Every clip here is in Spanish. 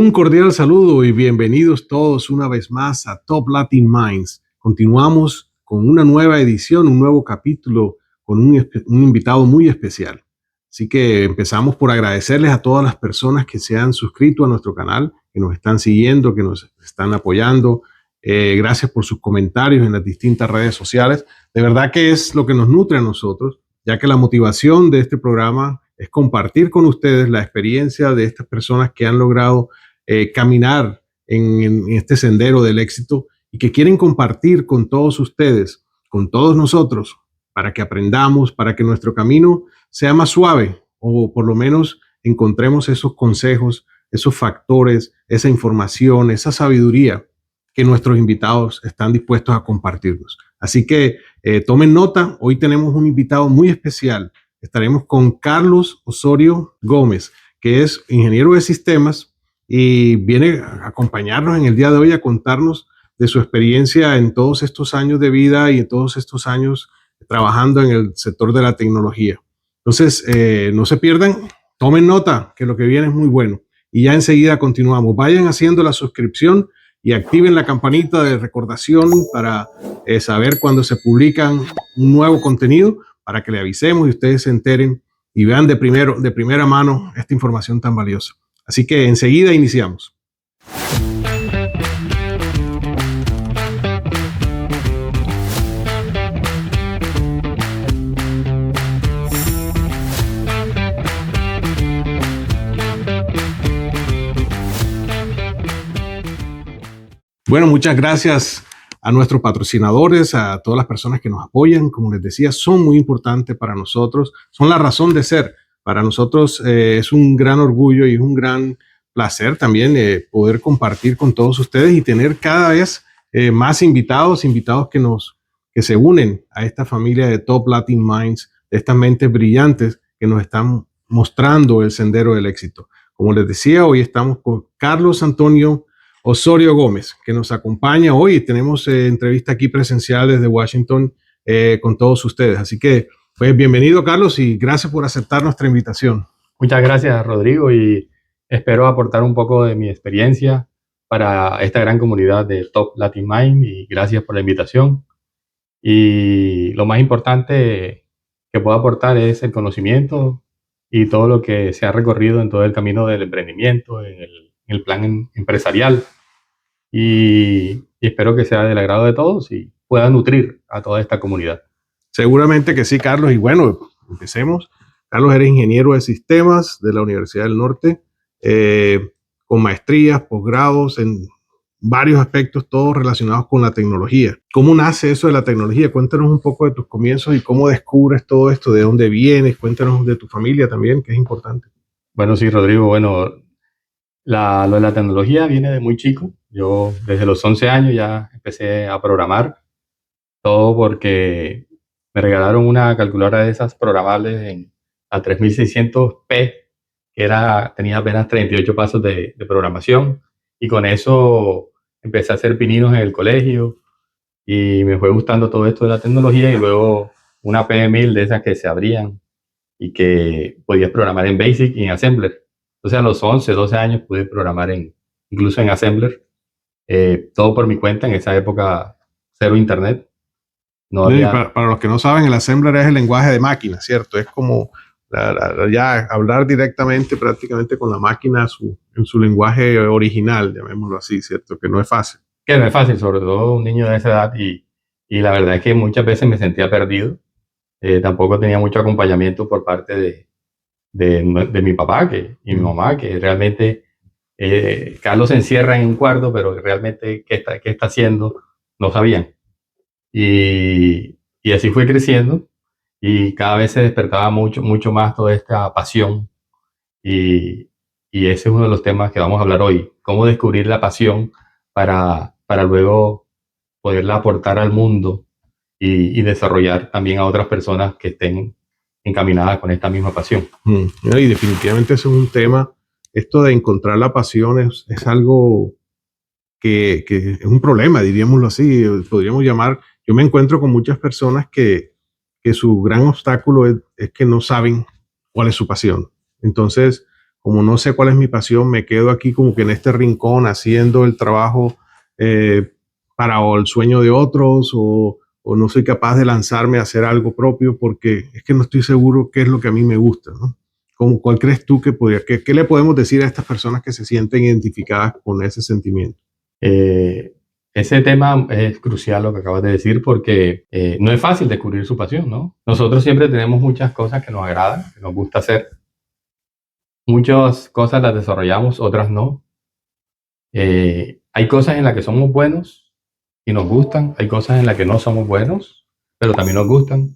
Un cordial saludo y bienvenidos todos una vez más a Top Latin Minds. Continuamos con una nueva edición, un nuevo capítulo con un invitado muy especial. Así que empezamos por agradecerles a todas las personas que se han suscrito a nuestro canal, que nos están siguiendo, que nos están apoyando. Gracias por sus comentarios en las distintas redes sociales. De verdad que es lo que nos nutre a nosotros, ya que la motivación de este programa es compartir con ustedes la experiencia de estas personas que han logrado caminar en este sendero del éxito y que quieren compartir con todos ustedes, con todos nosotros, para que aprendamos, para que nuestro camino sea más suave o por lo menos encontremos esos consejos, esos factores, esa información, esa sabiduría que nuestros invitados están dispuestos a compartirnos. Así que tomen nota, hoy tenemos un invitado muy especial. Estaremos con Carlos Osorio Gómez, que es ingeniero de sistemas y viene a acompañarnos en el día de hoy a contarnos de su experiencia en todos estos años de vida y en todos estos años trabajando en el sector de la tecnología. Entonces, no se pierdan, tomen nota que lo que viene es muy bueno. Y ya enseguida continuamos. Vayan haciendo la suscripción y activen la campanita de recordación para saber cuando se publican un nuevo contenido, para que le avisemos y ustedes se enteren y vean de primera mano esta información tan valiosa. Así que enseguida iniciamos. Bueno, muchas gracias a nuestros patrocinadores, a todas las personas que nos apoyan. Como les decía, son muy importantes para nosotros, son la razón de ser. Para nosotros es un gran orgullo y es un gran placer también poder compartir con todos ustedes y tener cada vez más invitados que se unen a esta familia de Top Latin Minds, de estas mentes brillantes que nos están mostrando el sendero del éxito. Como les decía, hoy estamos con Carlos Antonio Osorio Gómez, que nos acompaña hoy. Tenemos entrevista aquí presencial desde Washington con todos ustedes. Así que, pues, bienvenido, Carlos, y gracias por aceptar nuestra invitación. Muchas gracias, Rodrigo, y espero aportar un poco de mi experiencia para esta gran comunidad de Top Latin Mind, y gracias por la invitación. Y lo más importante que puedo aportar es el conocimiento y todo lo que se ha recorrido en todo el camino del emprendimiento, en el plan empresarial. Y espero que sea del agrado de todos y pueda nutrir a toda esta comunidad. Seguramente que sí, Carlos. Y bueno, empecemos. Carlos, eres ingeniero de sistemas de la Universidad del Norte, con maestrías, posgrados en varios aspectos, todos relacionados con la tecnología. ¿Cómo nace eso de la tecnología? Cuéntanos un poco de tus comienzos y cómo descubres todo esto, de dónde vienes. Cuéntanos de tu familia también, que es importante. Bueno, sí, Rodrigo, bueno, lo de la tecnología viene de muy chico. Yo desde los 11 años ya empecé a programar, todo porque me regalaron una calculadora de esas programables a 3600P, que tenía apenas 38 pasos de programación, y con eso empecé a hacer pininos en el colegio y me fue gustando todo esto de la tecnología. Y luego una P1000 de esas que se abrían y que podías programar en BASIC y en Assembler. Entonces a los 11, 12 años pude programar incluso en Assembler, todo por mi cuenta. En esa época, cero internet. No había... para los que no saben, el Assembler es el lenguaje de máquina, ¿cierto? Es como ya hablar directamente prácticamente con la máquina en su lenguaje original, llamémoslo así, ¿cierto? Que no es fácil. Que no es fácil, sobre todo un niño de esa edad, y la verdad es que muchas veces me sentía perdido. Tampoco tenía mucho acompañamiento por parte de mi papá y mi mamá, que realmente Carlos se encierra en un cuarto, pero realmente qué está haciendo no sabían. Y así fue creciendo, y cada vez se despertaba mucho más toda esta pasión, y ese es uno de los temas que vamos a hablar hoy: cómo descubrir la pasión para luego poderla aportar al mundo y desarrollar también a otras personas que estén encaminadas con esta misma pasión. Y definitivamente eso es un tema. Esto de encontrar la pasión es algo que es un problema, diríamoslo así, podríamos llamar. Yo me encuentro con muchas personas que su gran obstáculo es que no saben cuál es su pasión. Entonces, como no sé cuál es mi pasión, me quedo aquí como que en este rincón haciendo el trabajo para o el sueño de otros o no soy capaz de lanzarme a hacer algo propio porque es que no estoy seguro qué es lo que a mí me gusta, ¿no? ¿Cuál crees tú que podría, qué le podemos decir a estas personas que se sienten identificadas con ese sentimiento? Eh, Ese tema es crucial lo que acabas de decir porque no es fácil descubrir su pasión, ¿no? Nosotros siempre tenemos muchas cosas que nos agradan, que nos gusta hacer. Muchas cosas las desarrollamos, otras no. Hay cosas en las que somos buenos y nos gustan, hay cosas en las que no somos buenos, pero también nos gustan.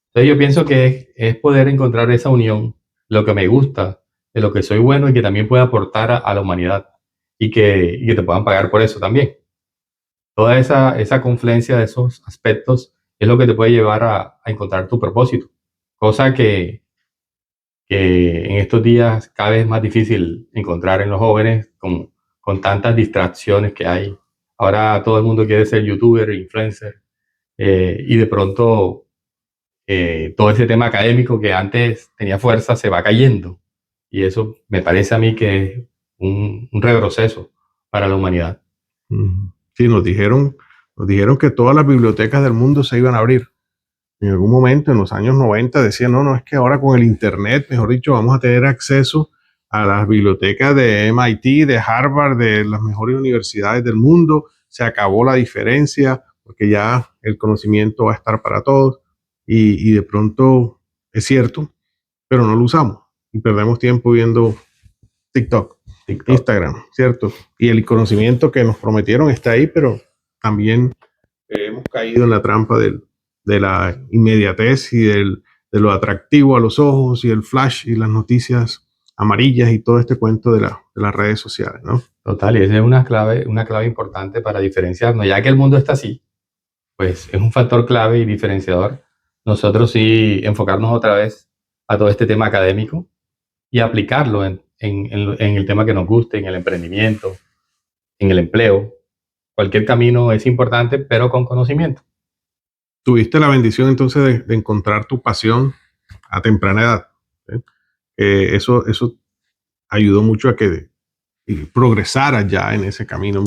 Entonces yo pienso que es poder encontrar esa unión, lo que me gusta, de lo que soy bueno y que también pueda aportar a la humanidad y que te puedan pagar por eso también. Toda esa confluencia de esos aspectos es lo que te puede llevar a encontrar tu propósito, cosa que en estos días cada vez es más difícil encontrar en los jóvenes con tantas distracciones que hay. Ahora todo el mundo quiere ser youtuber, influencer, y de pronto todo ese tema académico que antes tenía fuerza se va cayendo. Y eso me parece a mí que es un retroceso para la humanidad. Sí, nos dijeron que todas las bibliotecas del mundo se iban a abrir. En algún momento, en los años 90, decían, no, es que ahora con el Internet, mejor dicho, vamos a tener acceso a las bibliotecas de MIT, de Harvard, de las mejores universidades del mundo. Se acabó la diferencia porque ya el conocimiento va a estar para todos. Y de pronto es cierto, pero no lo usamos y perdemos tiempo viendo TikTok, TikTok. Instagram, ¿cierto? Y el conocimiento que nos prometieron está ahí, pero también hemos caído en la trampa de la inmediatez y de lo atractivo a los ojos y el flash y las noticias amarillas y todo este cuento de las redes sociales, ¿no? Total, y esa es una clave importante para diferenciarnos. Ya que el mundo está así, pues es un factor clave y diferenciador. Nosotros sí enfocarnos otra vez a todo este tema académico y aplicarlo en el tema que nos guste, en el emprendimiento, en el empleo. Cualquier camino es importante, pero con conocimiento. Tuviste la bendición entonces de encontrar tu pasión a temprana edad. ¿Sí? Eso ayudó mucho a que progresaras ya en ese camino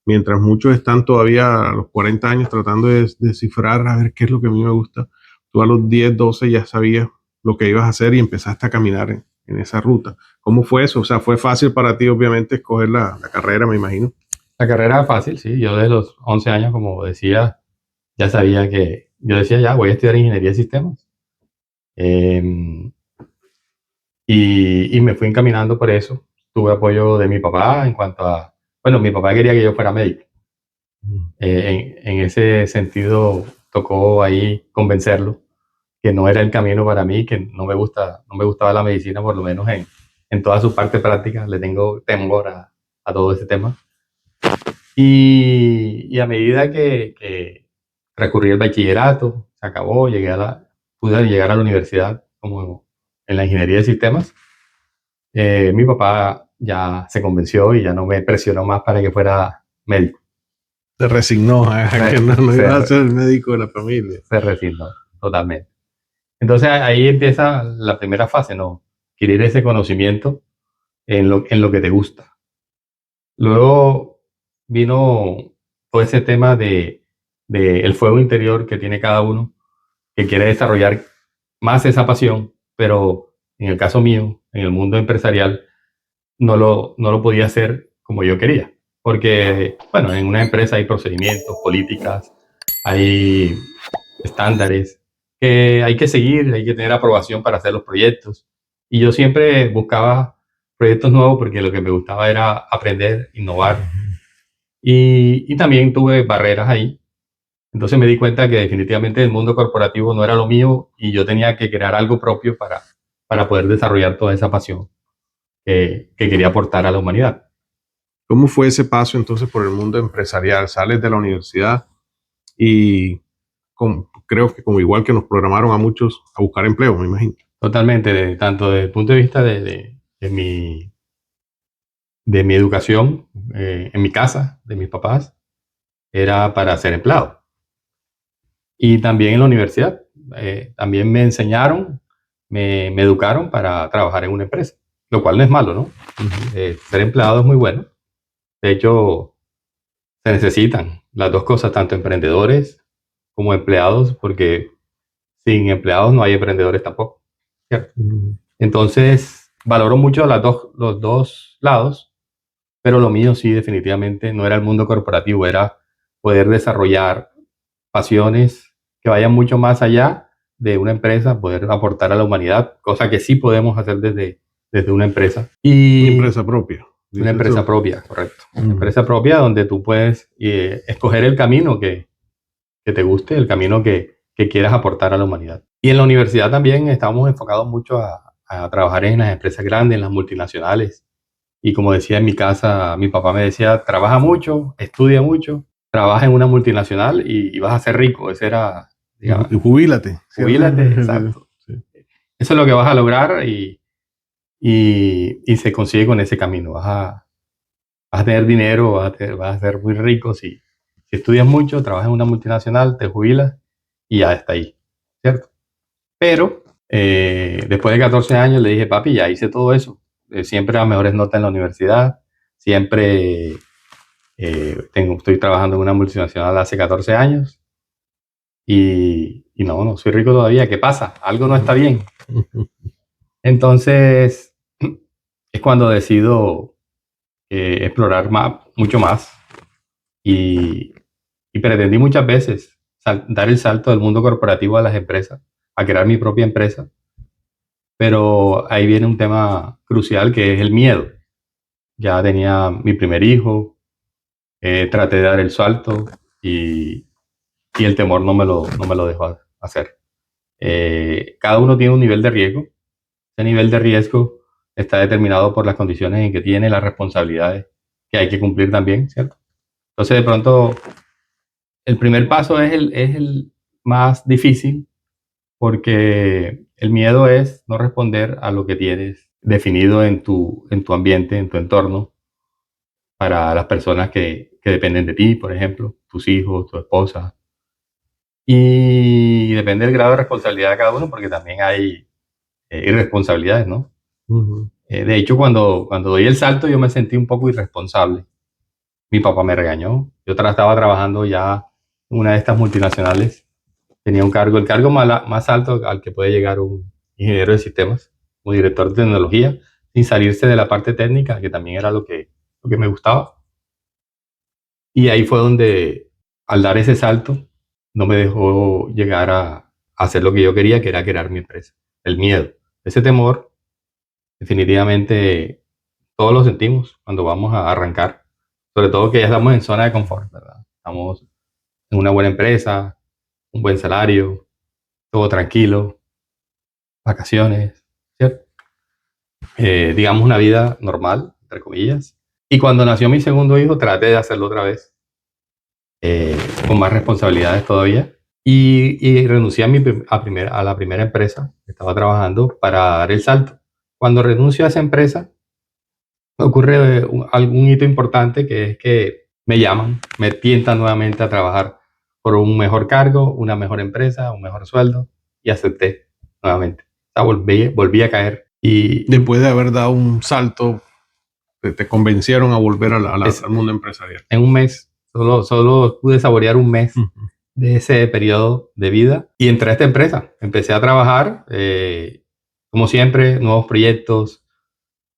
mientras muchos están todavía a los 40 años tratando de descifrar a ver qué es lo que a mí me gusta. Tú a los 10, 12 ya sabías lo que ibas a hacer y empezaste a caminar en esa ruta. ¿Cómo fue eso? O sea, fue fácil para ti, obviamente, escoger la carrera, me imagino. La carrera es fácil, sí. Yo desde los 11 años, como decía, ya sabía que yo decía, ya voy a estudiar ingeniería de sistemas. Eh, y me fui encaminando por eso. Tuve apoyo de mi papá en cuanto a, bueno, mi papá quería que yo fuera médico. En ese sentido, tocó ahí convencerlo que no era el camino para mí, que no me gustaba la medicina, por lo menos en toda su parte práctica, le tengo temor a todo ese tema. Y a medida que recurrí al bachillerato, se acabó, pude llegar a la universidad como en la ingeniería de sistemas, mi papá ya se convenció y ya no me presionó más para que fuera médico. Se resignó a que no iba a ser el médico de la familia. Se resignó totalmente. Entonces ahí empieza la primera fase, ¿no? Adquirir ese conocimiento en lo que te gusta. Luego vino todo ese tema de el fuego interior que tiene cada uno, que quiere desarrollar más esa pasión, pero en el caso mío, en el mundo empresarial, no lo podía hacer como yo quería. Porque, bueno, en una empresa hay procedimientos, políticas, hay estándares que hay que seguir, hay que tener aprobación para hacer los proyectos. Y yo siempre buscaba proyectos nuevos porque lo que me gustaba era aprender, innovar. Y también tuve barreras ahí. Entonces me di cuenta que definitivamente el mundo corporativo no era lo mío y yo tenía que crear algo propio para poder desarrollar toda esa pasión que quería aportar a la humanidad. ¿Cómo fue ese paso entonces por el mundo empresarial? Sales de la universidad y creo que como igual que nos programaron a muchos a buscar empleo, me imagino. Totalmente, tanto desde el punto de vista de mi educación en mi casa, de mis papás, era para ser empleado. Y también en la universidad, también me enseñaron, me educaron para trabajar en una empresa. lo cual no es malo, ¿no? Ser empleado es muy bueno. De hecho, se necesitan las dos cosas, tanto emprendedores como empleados, porque sin empleados no hay emprendedores tampoco, ¿cierto? Entonces, valoro mucho los dos lados, pero lo mío sí definitivamente no era el mundo corporativo, era poder desarrollar pasiones que vayan mucho más allá de una empresa, poder aportar a la humanidad, cosa que sí podemos hacer desde una empresa. Una empresa propia. Una empresa propia, correcto. Una empresa propia donde tú puedes escoger el camino que te guste, el camino que quieras aportar a la humanidad. Y en la universidad también estamos enfocados mucho a trabajar en las empresas grandes, en las multinacionales. Y como decía en mi casa, mi papá me decía, trabaja mucho, estudia mucho, trabaja en una multinacional y vas a ser rico. Ese era, digamos, jubílate. Jubílate, exacto. Sí. Eso es lo que vas a lograr y se consigue con ese camino. Vas a tener dinero, vas a ser muy rico si estudias mucho, trabajas en una multinacional, te jubilas y ya está ahí, ¿cierto? Pero después de 14 años le dije, papi, ya hice todo eso. Siempre las mejores notas en la universidad, siempre estoy trabajando en una multinacional hace 14 años y no soy rico todavía. ¿Qué pasa? Algo no está bien. Entonces es cuando decido explorar mucho más y pretendí muchas veces dar el salto del mundo corporativo a las empresas, a crear mi propia empresa, pero ahí viene un tema crucial que es el miedo. Ya tenía mi primer hijo, traté de dar el salto y el temor no me lo dejó hacer. Cada uno tiene un nivel de riesgo. Ese nivel de riesgo está determinado por las condiciones en que tiene, las responsabilidades que hay que cumplir también, ¿cierto? Entonces, de pronto, el primer paso es el más difícil porque el miedo es no responder a lo que tienes definido en tu ambiente, en tu entorno, para las personas que dependen de ti, por ejemplo, tus hijos, tu esposa. Y depende del grado de responsabilidad de cada uno porque también hay irresponsabilidades, ¿no? De hecho, cuando doy el salto yo me sentí un poco irresponsable. Mi papá me regañó. Yo estaba trabajando ya en una de estas multinacionales. Tenía un cargo, el cargo más alto al que puede llegar un ingeniero de sistemas, un director de tecnología, sin salirse de la parte técnica, que también era lo que me gustaba. Y ahí fue donde, al dar ese salto, no me dejó llegar a hacer lo que yo quería, que era crear mi empresa. El miedo, ese temor, definitivamente todos lo sentimos cuando vamos a arrancar. Sobre todo que ya estamos en zona de confort, ¿verdad? Estamos en una buena empresa, un buen salario, todo tranquilo, vacaciones, ¿cierto? Digamos una vida normal, entre comillas. Y cuando nació mi segundo hijo, traté de hacerlo otra vez, con más responsabilidades todavía. Y renuncié a la primera empresa que estaba trabajando para dar el salto. Cuando renuncio a esa empresa, ocurre algún hito importante que es que me llaman, me tientan nuevamente a trabajar por un mejor cargo, una mejor empresa, un mejor sueldo y acepté nuevamente. O sea, volví a caer. Y después de haber dado un salto, te convencieron a volver al mundo empresarial. En un mes, solo pude saborear un mes de ese periodo de vida y entré a esta empresa. Empecé a trabajar, como siempre, nuevos proyectos.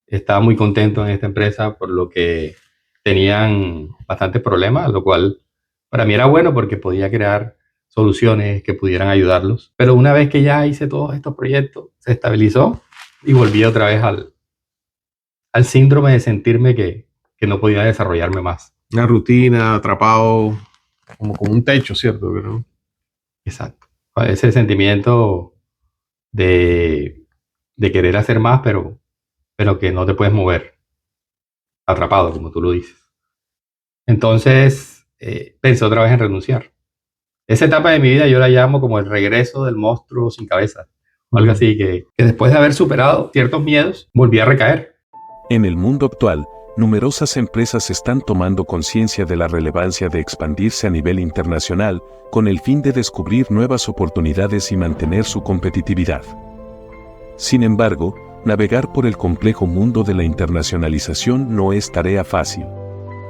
Estaba muy contento en esta empresa por lo que tenían bastantes problemas, lo cual para mí era bueno porque podía crear soluciones que pudieran ayudarlos. Pero una vez que ya hice todos estos proyectos, se estabilizó y volví otra vez al síndrome de sentirme que no podía desarrollarme más. Una rutina, atrapado, como con un techo, ¿cierto? ¿No? Exacto. Ese sentimiento de querer hacer más, pero que no te puedes mover, atrapado, como tú lo dices. Entonces, pensé otra vez en renunciar. Esa etapa de mi vida yo la llamo como el regreso del monstruo sin cabeza, o algo así, que después de haber superado ciertos miedos, volví a recaer. En el mundo actual, numerosas empresas están tomando conciencia de la relevancia de expandirse a nivel internacional con el fin de descubrir nuevas oportunidades y mantener su competitividad. Sin embargo, navegar por el complejo mundo de la internacionalización no es tarea fácil.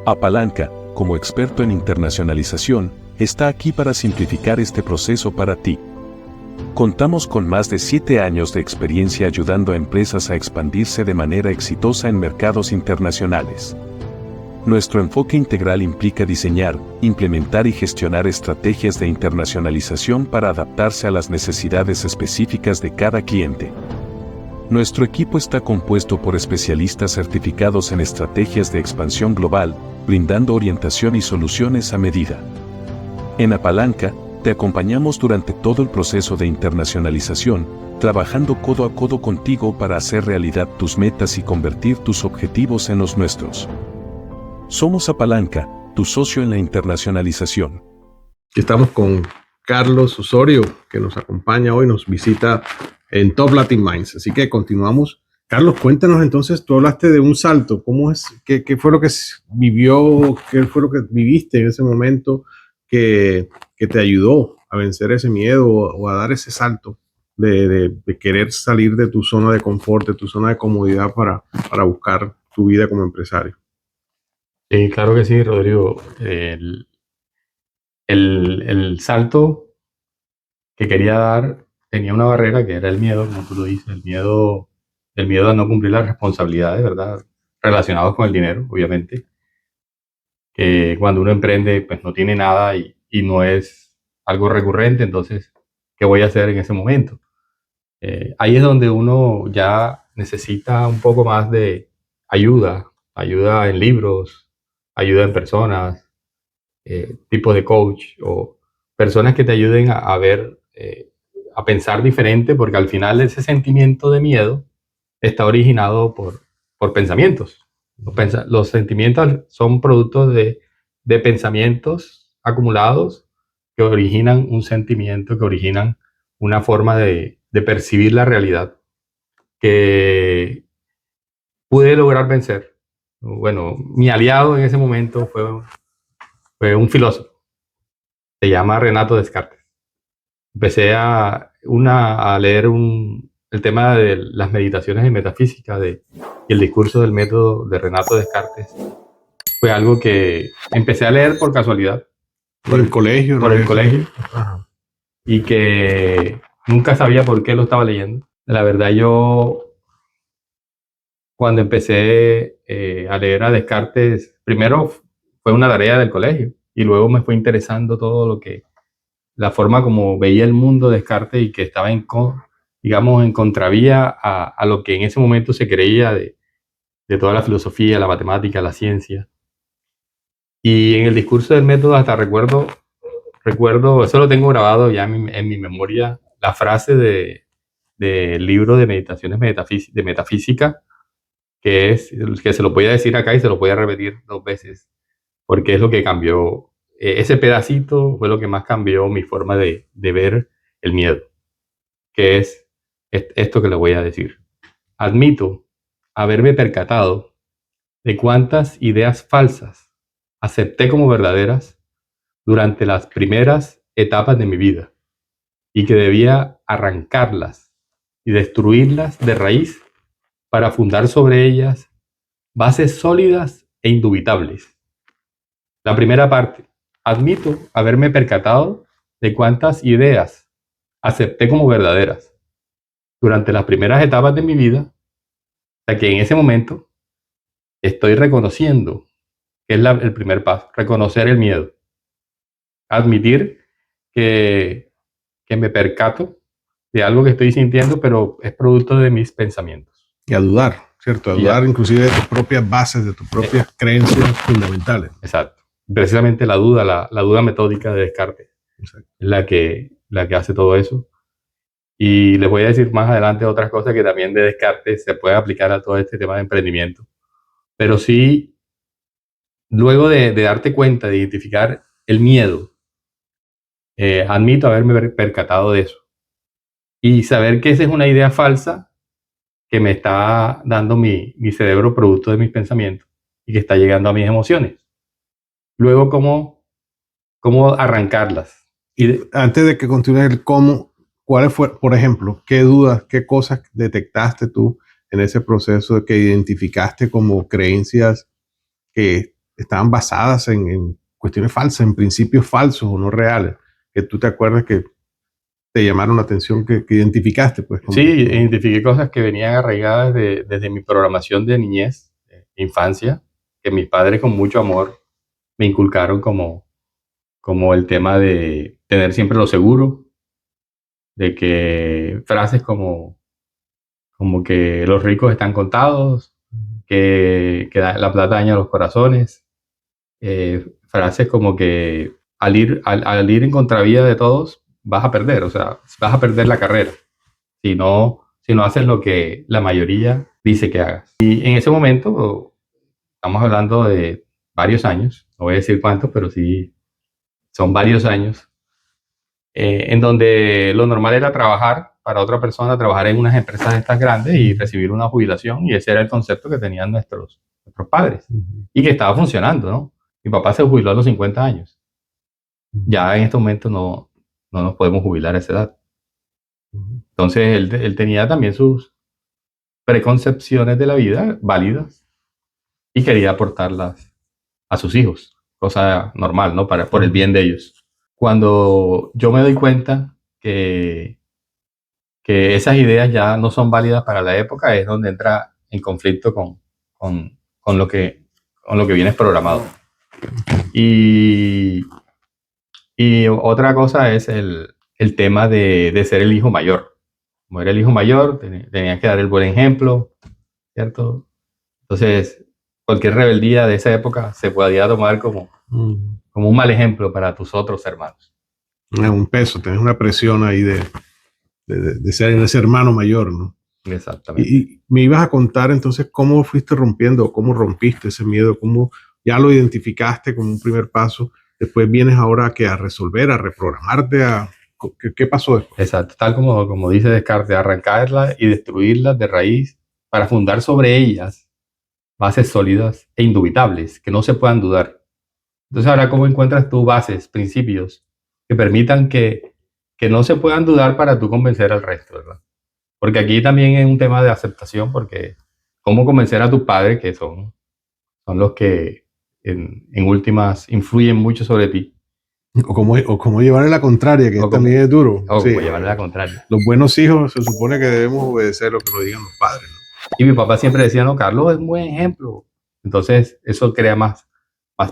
Apalanca, como experto en internacionalización, está aquí para simplificar este proceso para ti. Contamos con más de 7 años de experiencia ayudando a empresas a expandirse de manera exitosa en mercados internacionales. Nuestro enfoque integral implica diseñar, implementar y gestionar estrategias de internacionalización para adaptarse a las necesidades específicas de cada cliente. Nuestro equipo está compuesto por especialistas certificados en estrategias de expansión global, brindando orientación y soluciones a medida. En Apalanca, te acompañamos durante todo el proceso de internacionalización, trabajando codo a codo contigo para hacer realidad tus metas y convertir tus objetivos en los nuestros. Somos Apalanca, tu socio en la internacionalización. Estamos con Carlos Osorio, que nos acompaña hoy, nos visita en Top Latin Minds. Así que continuamos. Carlos, cuéntanos entonces, tú hablaste de un salto. ¿Cómo es? ¿Qué fue lo que vivió? ¿Qué fue lo que viviste en ese momento que te ayudó a vencer ese miedo o a dar ese salto de querer salir de tu zona de confort, de tu zona de comodidad para buscar tu vida como empresario? Claro que sí, Rodrigo. El salto que quería dar tenía una barrera que era el miedo, como tú lo dices, el miedo a no cumplir las responsabilidades, ¿verdad? Relacionados con el dinero, obviamente. Que cuando uno emprende, pues no tiene nada y no es algo recurrente, entonces, ¿qué voy a hacer en ese momento? Ahí es donde uno ya necesita un poco más de ayuda en libros, ayuda en personas, tipos de coach o personas que te ayuden a ver, a pensar diferente, porque al final ese sentimiento de miedo está originado por pensamientos. Los sentimientos son productos de pensamientos acumulados que originan un sentimiento, que originan una forma de percibir la realidad que pude lograr vencer. Bueno, mi aliado en ese momento fue un filósofo, se llama Renato Descartes. Empecé a leer el tema de las meditaciones de metafísica y el discurso del método de Renato Descartes. Fue algo que empecé a leer por casualidad. Por el colegio. Por el colegio. Ajá. Y que nunca sabía por qué lo estaba leyendo. La verdad, yo cuando empecé a leer a Descartes, primero fue una tarea del colegio y luego me fue interesando todo la forma como veía el mundo Descartes y que estaba en contravía a lo que en ese momento se creía de toda la filosofía, la matemática, la ciencia. Y en el discurso del método hasta recuerdo, eso lo tengo grabado ya en mi memoria, la frase del libro de meditaciones de metafísica, que se lo voy a decir acá y se lo voy a repetir 2 veces, porque es lo que cambió. Ese pedacito fue lo que más cambió mi forma de ver el miedo, que es esto que le voy a decir. Admito haberme percatado de cuántas ideas falsas acepté como verdaderas durante las primeras etapas de mi vida y que debía arrancarlas y destruirlas de raíz para fundar sobre ellas bases sólidas e indubitables. La primera parte. Admito haberme percatado de cuántas ideas acepté como verdaderas durante las primeras etapas de mi vida, hasta que en ese momento estoy reconociendo, que es el primer paso, reconocer el miedo. Admitir que me percato de algo que estoy sintiendo, pero es producto de mis pensamientos. Y a dudar, ¿cierto? A dudar inclusive de tus propias bases, de tus propias creencias fundamentales. Exacto. Precisamente la duda, la duda metódica de Descartes, exacto, es la que hace todo eso. Y les voy a decir más adelante otras cosas que también de Descartes se puede aplicar a todo este tema de emprendimiento. Pero sí, luego de darte cuenta, de identificar el miedo, admito haberme percatado de eso. Y saber que esa es una idea falsa que me está dando mi cerebro producto de mis pensamientos y que está llegando a mis emociones. Luego, ¿cómo arrancarlas? Y antes de que continúe el cómo, ¿cuáles fue, por ejemplo, qué dudas, qué cosas detectaste tú en ese proceso que identificaste como creencias que estaban basadas en cuestiones falsas, en principios falsos o no reales, que tú te acuerdas que te llamaron la atención, que identificaste? Pues, Sí, identifiqué cosas que venían arraigadas desde mi programación de niñez, infancia, que mis padres con mucho amor me inculcaron como el tema de tener siempre lo seguro, de que frases como que los ricos están contados, que la plata daña los corazones, frases como que al ir en contravía de todos vas a perder, o sea, vas a perder la carrera si no haces lo que la mayoría dice que hagas. Y en ese momento, estamos hablando de varios años, no voy a decir cuántos, pero sí son varios años, en donde lo normal era trabajar para otra persona, trabajar en unas empresas estas grandes y recibir una jubilación, y ese era el concepto que tenían nuestros padres y que estaba funcionando, ¿no? Mi papá se jubiló a los 50 años. Ya en este momento no nos podemos jubilar a esa edad. Entonces él tenía también sus preconcepciones de la vida válidas y quería aportarlas a sus hijos, cosa normal, ¿no? Por el bien de ellos. Cuando yo me doy cuenta que esas ideas ya no son válidas para la época, es donde entra en conflicto con lo que vienes programado. Y otra cosa es el tema de ser el hijo mayor. Como era el hijo mayor, tenía que dar el buen ejemplo, ¿cierto? Entonces, cualquier rebeldía de esa época se podía tomar como un mal ejemplo para tus otros hermanos. Un peso, tenés una presión ahí de ser ese hermano mayor, ¿no? Exactamente. Y me ibas a contar entonces cómo fuiste rompiendo, cómo rompiste ese miedo, cómo ya lo identificaste como un primer paso. Después vienes ahora a resolver, a reprogramarte, ¿qué pasó después? Exacto, tal como dice Descartes, arrancarlas y destruirlas de raíz para fundar sobre ellas bases sólidas e indubitables, que no se puedan dudar. Entonces ahora, ¿cómo encuentras tú bases, principios que permitan que no se puedan dudar para tú convencer al resto, ¿verdad? Porque aquí también es un tema de aceptación, porque cómo convencer a tus padres, que son los que en últimas influyen mucho sobre ti. O cómo llevarle la contraria, que también es duro. O sí, cómo llevarle la contraria. Los buenos hijos se supone que debemos obedecer lo que nos digan los padres, ¿no? Y mi papá siempre decía, no, Carlos es un buen ejemplo. Entonces eso crea más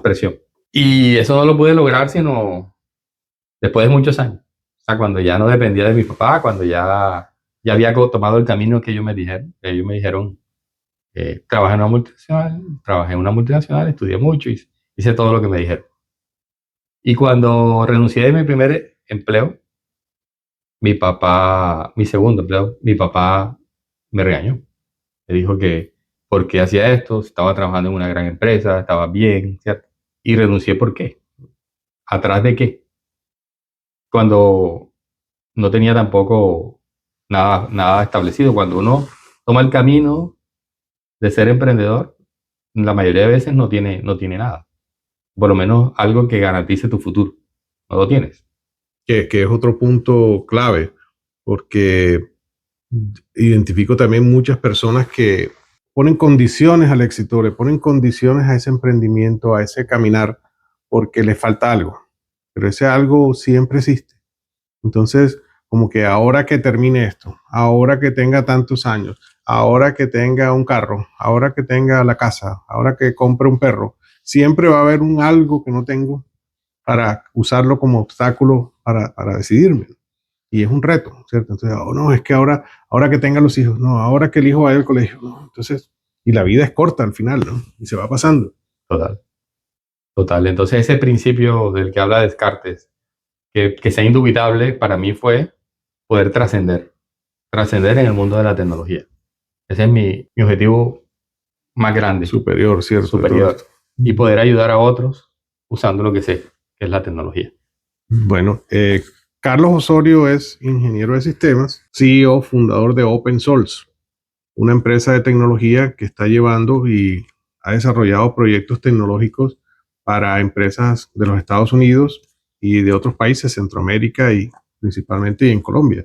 presión. Y eso no lo pude lograr sino después de muchos años. O sea, cuando ya no dependía de mi papá, cuando ya había tomado el camino que ellos me dijeron. Ellos me dijeron, trabajé en una multinacional, estudié mucho y hice todo lo que me dijeron. Y cuando renuncié de mi primer empleo, mi segundo empleo, mi papá me regañó. Me dijo que por qué hacía esto, estaba trabajando en una gran empresa, estaba bien, ¿cierto? Y renuncié, ¿por qué? ¿Atrás de qué? Cuando no tenía tampoco nada establecido. Cuando uno toma el camino de ser emprendedor, la mayoría de veces no tiene nada. Por lo menos algo que garantice tu futuro. No lo tienes. Que es otro punto clave, porque identifico también muchas personas que ponen condiciones al éxito, le ponen condiciones a ese emprendimiento, a ese caminar, porque le falta algo, pero ese algo siempre existe. Entonces, como que ahora que termine esto, ahora que tenga tantos años, ahora que tenga un carro, ahora que tenga la casa, ahora que compre un perro, siempre va a haber un algo que no tengo para usarlo como obstáculo para decidirme. Y es un reto, ¿cierto? Entonces, oh, no, es que ahora que tenga los hijos, no, ahora que el hijo vaya al colegio, no. Entonces, y la vida es corta al final, ¿no? Y se va pasando. Total. Entonces, ese principio del que habla Descartes, que sea indubitable, para mí fue poder trascender en el mundo de la tecnología. Ese es mi objetivo más grande. Superior, ¿cierto? Superior. Y poder ayudar a otros usando lo que sé, que es la tecnología. Bueno, Carlos Osorio es ingeniero de sistemas, CEO, fundador de Open Source, una empresa de tecnología que está llevando y ha desarrollado proyectos tecnológicos para empresas de los Estados Unidos y de otros países, Centroamérica y principalmente en Colombia.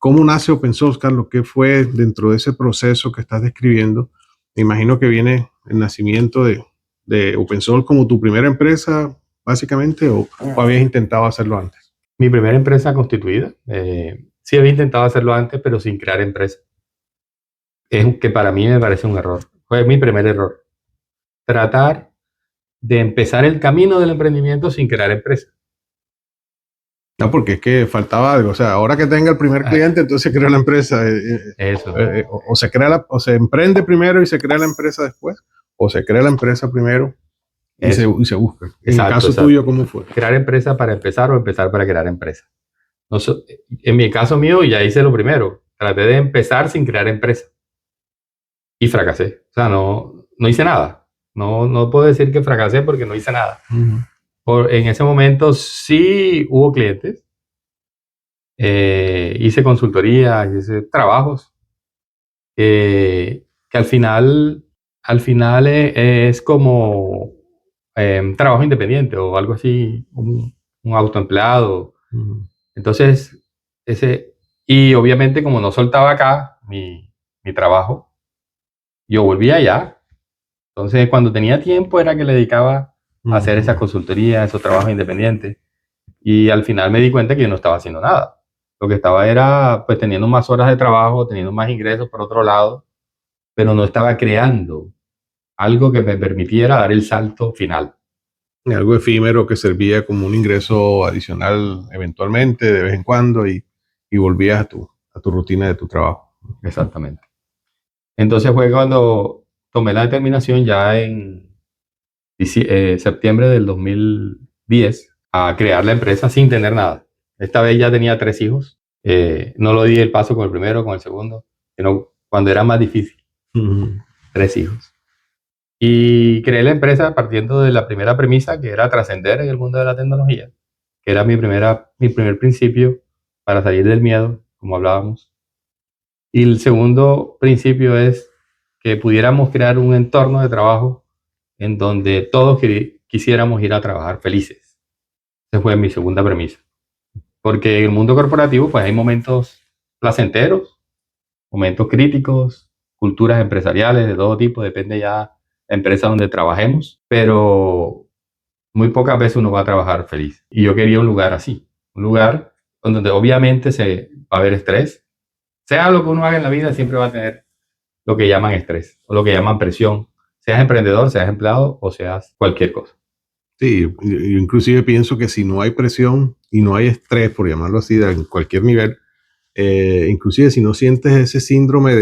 ¿Cómo nace Open Source, Carlos? ¿Qué fue dentro de ese proceso que estás describiendo? Me imagino que viene el nacimiento de Open Source como tu primera empresa, básicamente, o habías intentado hacerlo antes. Mi primera empresa constituida, sí había intentado hacerlo antes, pero sin crear empresa. Es que para mí me parece un error. Fue mi primer error. Tratar de empezar el camino del emprendimiento sin crear empresa. No, porque es que faltaba algo. O sea, ahora que tenga el primer cliente, entonces crea la empresa. Eso. O se emprende primero y se crea la empresa después, o se crea la empresa primero y se busca. En el caso tuyo, ¿cómo fue? Crear empresa para empezar o empezar para crear empresa. En mi caso mío, ya hice lo primero. Traté de empezar sin crear empresa. Y fracasé. O sea, no hice nada. No puedo decir que fracasé porque no hice nada. En ese momento sí hubo clientes. Hice consultoría, hice trabajos. Que al final es como trabajo independiente o algo así, un autoempleado. Entonces, y obviamente como no soltaba acá mi trabajo, yo volvía allá. Entonces, cuando tenía tiempo era que le dedicaba a hacer esas consultorías, esos trabajos independientes. Y al final me di cuenta que yo no estaba haciendo nada. Lo que estaba era pues teniendo más horas de trabajo, teniendo más ingresos por otro lado, pero no estaba creando algo que me permitiera dar el salto final. Algo efímero que servía como un ingreso adicional eventualmente, de vez en cuando, y volvías a tu rutina de tu trabajo. Exactamente. Entonces fue cuando tomé la determinación ya en septiembre del 2010 a crear la empresa sin tener nada. Esta vez ya tenía 3 hijos. No lo di el paso con el primero, con el segundo, sino cuando era más difícil. 3 hijos. Y creé la empresa partiendo de la primera premisa, que era trascender en el mundo de la tecnología, que era mi primer principio para salir del miedo, como hablábamos. Y el segundo principio es que pudiéramos crear un entorno de trabajo en donde todos quisiéramos ir a trabajar felices. Esa fue mi segunda premisa. Porque en el mundo corporativo pues hay momentos placenteros, momentos críticos, culturas empresariales de todo tipo, depende ya la empresa donde trabajemos, pero muy pocas veces uno va a trabajar feliz. Y yo quería un lugar así, un lugar donde obviamente va a haber estrés. Sea lo que uno haga en la vida, siempre va a tener lo que llaman estrés o lo que llaman presión. Seas emprendedor, seas empleado o seas cualquier cosa. Sí, yo inclusive pienso que si no hay presión y no hay estrés, por llamarlo así, en cualquier nivel, inclusive si no sientes ese síndrome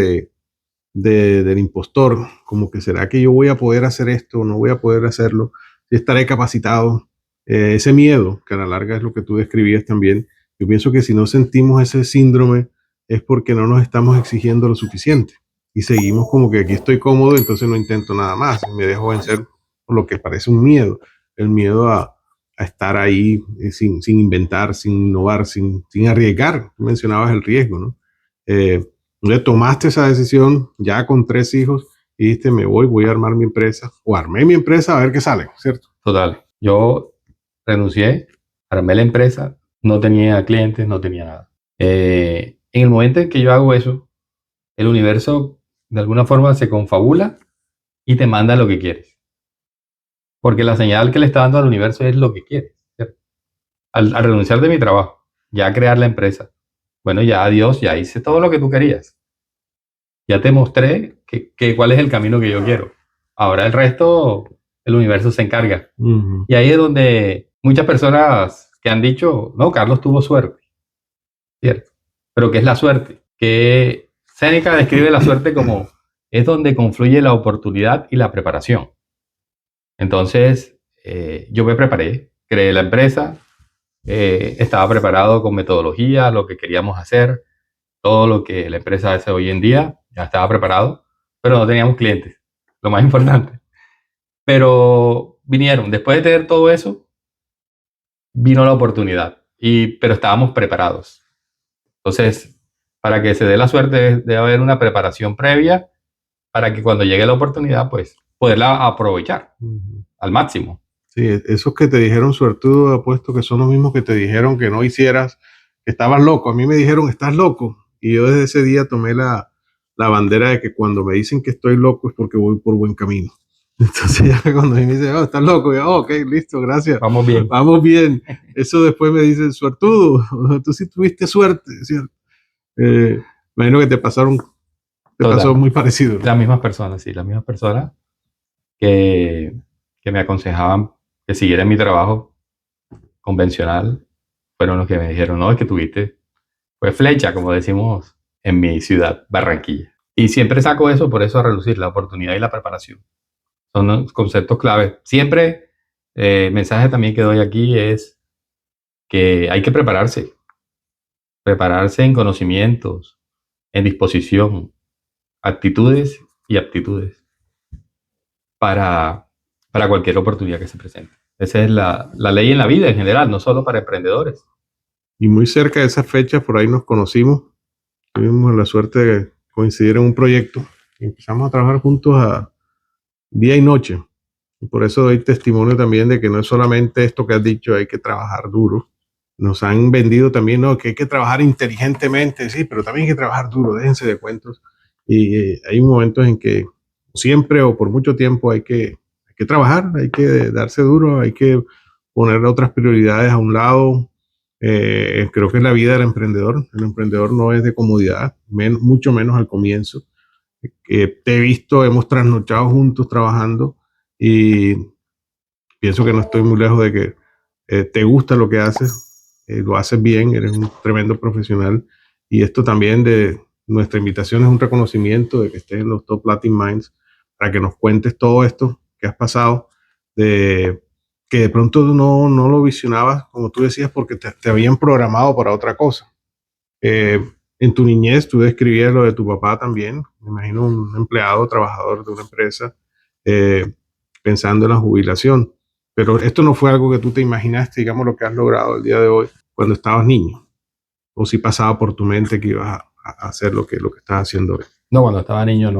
del impostor, como que será que yo voy a poder hacer esto o no voy a poder hacerlo, si estaré capacitado, ese miedo, que a la larga es lo que tú describías también, yo pienso que si no sentimos ese síndrome es porque no nos estamos exigiendo lo suficiente y seguimos como que aquí estoy cómodo, entonces no intento nada más, me dejo vencer por lo que parece un miedo, el miedo a estar ahí sin inventar, sin innovar, sin arriesgar. Tú mencionabas el riesgo, ¿no? Entonces tomaste esa decisión ya con 3 hijos y dijiste, voy a armar mi empresa, o armé mi empresa a ver qué sale, ¿cierto? Total. Yo renuncié, armé la empresa, no tenía clientes, no tenía nada. En el momento en que yo hago eso, el universo de alguna forma se confabula y te manda lo que quieres. Porque la señal que le está dando al universo es lo que quieres, ¿cierto? Al renunciar de mi trabajo, ya crear la empresa. Bueno, ya adiós, ya hice todo lo que tú querías. Ya te mostré cuál es el camino que yo quiero. Ahora el resto, el universo se encarga. Y ahí es donde muchas personas que han dicho, no, Carlos tuvo suerte, ¿cierto? Pero ¿qué es la suerte? Que Séneca describe la suerte como es donde confluye la oportunidad y la preparación. Entonces, yo me preparé, creé la empresa, estaba preparado con metodología, lo que queríamos hacer, todo lo que la empresa hace hoy en día, ya estaba preparado, pero no teníamos clientes, lo más importante. Pero vinieron, después de tener todo eso, vino la oportunidad, pero estábamos preparados. Entonces, para que se dé la suerte, debe haber una preparación previa para que cuando llegue la oportunidad, pues, poderla aprovechar al máximo. Sí, esos que te dijeron suertudo, apuesto que son los mismos que te dijeron que no hicieras, que estabas loco. A mí me dijeron, estás loco. Y yo desde ese día tomé la bandera de que cuando me dicen que estoy loco es porque voy por buen camino. Entonces ya cuando me dicen, oh, estás loco, yo, oh, ok, listo, gracias. Vamos bien. Vamos bien. Eso después me dicen, suertudo, tú sí tuviste suerte, ¿cierto? Imagino que te pasó muy parecido, ¿no? Las mismas personas, sí, las mismas personas que me aconsejaban que siguiera en mi trabajo convencional fueron los que me dijeron, no, es que tuviste, fue flecha, como decimos en mi ciudad, Barranquilla. Y siempre saco eso, por eso a relucir, la oportunidad y la preparación. Son los conceptos clave. Siempre, el mensaje también que doy aquí es que hay que prepararse en conocimientos, en disposición, actitudes y aptitudes para cualquier oportunidad que se presente. Esa es la ley en la vida en general, no solo para emprendedores. Y muy cerca de esa fecha, por ahí nos conocimos, tuvimos la suerte de coincidir en un proyecto y empezamos a trabajar juntos a día y noche. Y por eso doy testimonio también de que no es solamente esto que has dicho, hay que trabajar duro. Nos han vendido también, no, que hay que trabajar inteligentemente, sí, pero también hay que trabajar duro, déjense de cuentos. Y hay momentos en que siempre o por mucho tiempo hay que trabajar, hay que darse duro, hay que poner otras prioridades a un lado. Creo que es la vida del emprendedor. El emprendedor no es de comodidad, mucho menos al comienzo. Te he visto, hemos trasnochado juntos trabajando y pienso que no estoy muy lejos de que te gusta lo que haces, lo haces bien, eres un tremendo profesional y esto también de nuestra invitación es un reconocimiento de que estés en los Top Latin Minds para que nos cuentes todo esto que has pasado, de que de pronto no lo visionabas, como tú decías, porque te habían programado para otra cosa. En tu niñez tú describías lo de tu papá también, me imagino un empleado, trabajador de una empresa, pensando en la jubilación. Pero esto no fue algo que tú te imaginaste, digamos, lo que has logrado el día de hoy cuando estabas niño. O si pasaba por tu mente que ibas a hacer lo que estás haciendo hoy. No, cuando estaba niño